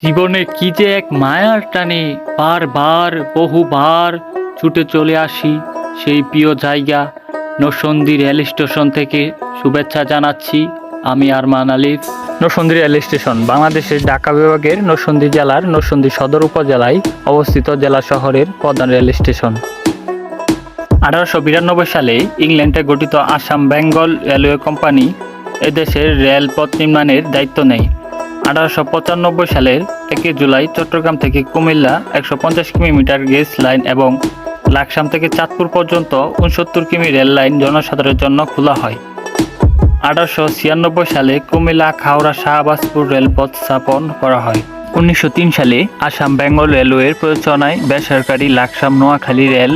জীবনে কি যে এক মায়ার টানে বারবার বহুবার ছুটে চলে আসি সেই প্রিয় জায়গা নরসিংদী রেল স্টেশন থেকে শুভেচ্ছা জানাচ্ছি আমি আরমান আলিফ। নরসিংদী রেল স্টেশন বাংলাদেশের ঢাকা বিভাগের নরসিংদী জেলার নরসিংদী সদর উপজেলায় অবস্থিত জেলা শহরের প্রধান রেল স্টেশন। 1892 সালে ইংল্যান্ডে গঠিত আসাম বেঙ্গল রেলওয়ে কোম্পানি এদেশের রেলপথ নির্মাণের দায়িত্ব নেয়। 1895 সালের 1 জুলাই চট্টগ্রাম থেকে কুমিল্লা 150 কিলোমিটার গেজ লাইন এবং লাকসাম থেকে চাঁদপুর পর্যন্ত 69 কিমি রেল লাইন জনসাধারণের জন্য খোলা হয়। 1896 সালে কুমিল্লা হাওড়া শাহবাজপুর রেলপথ স্থাপন করা হয়। 1903 সালে আসাম বেঙ্গল রেলওয়ের প্রযোজনায় বেসরকারি লাকসাম নোয়াখালী রেল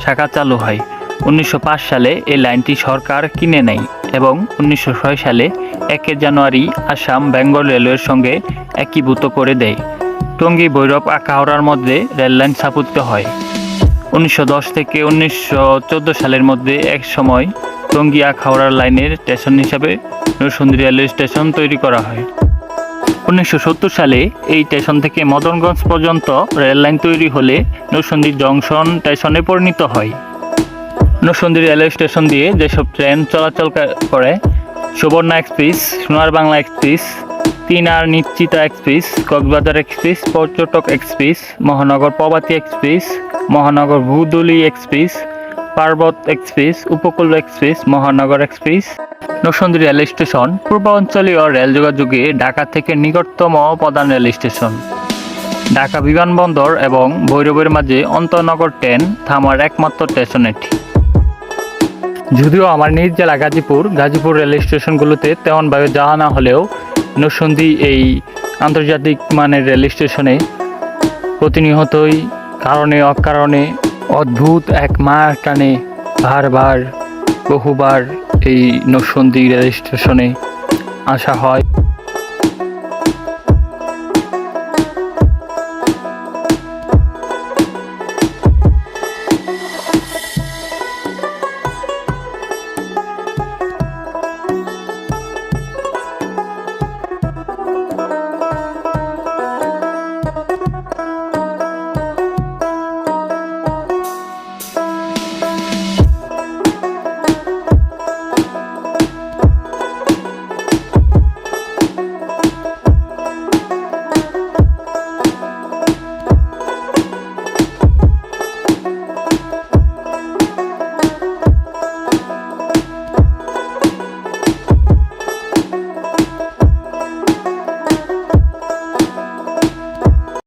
শাখা চালু হয়। 1905 সালে এই লাইনটি সরকার কিনে নেয় এবং 1906 সালে 1 জানুয়ারি আসাম বেঙ্গল রেলওয়ের সঙ্গে একীভূত করে দেয়। টঙ্গী ভৈরব আখাউড়ার মধ্যে রেললাইন স্থাপিত হয়। 1910 থেকে 1914 সালের মধ্যে এক সময় টঙ্গী আখাউড়ার লাইনের স্টেশন হিসাবে নরসিংদী রেলওয়ে স্টেশন তৈরি করা হয়। 1970 সালে এই স্টেশন থেকে মদনগঞ্জ পর্যন্ত রেল লাইন তৈরি হলে নরসিংদী জংশন স্টেশনে পরিণত হয়। নরসিংদী রেলওয়ে স্টেশন দিয়ে যেসব ট্রেন চলাচল করে সুবর্ণা এক্সপ্রেস, সোনার Bangla express, 3R নিশ্চিতা express, Cox's Bazar express, পর্যটক এক্সপ্রেস, মহানগর প্রভাতী এক্সপ্রেস, মহানগর ভূদুলি এক্সপ্রেস, পার্বত এক্সপ্রেস, উপকূল এক্সপ্রেস, মহানগর এক্সপ্রেস। নরসিংদী রেল স্টেশন পূর্বাঞ্চলীয় রেল যোগাযোগে ঢাকা থেকে নিকটতম প্রধান রেল স্টেশন। ঢাকা বিমানবন্দর এবং ভৈরবের মাঝে অন্তনগর ট্রেন থামার একমাত্র স্টেশন এটি। যদিও আমার নিজ জেলা গাজীপুর রেল স্টেশনগুলোতে তেমনভাবে যাওয়া না হলেও নরসিংদী এই আন্তর্জাতিক মানের রেল স্টেশনে প্রতিনিয়তই কারণে অকারণে অদ্ভুত এক মায়ার টানে বহুবার এই নরসিংদী রেল স্টেশনে আসা হয়।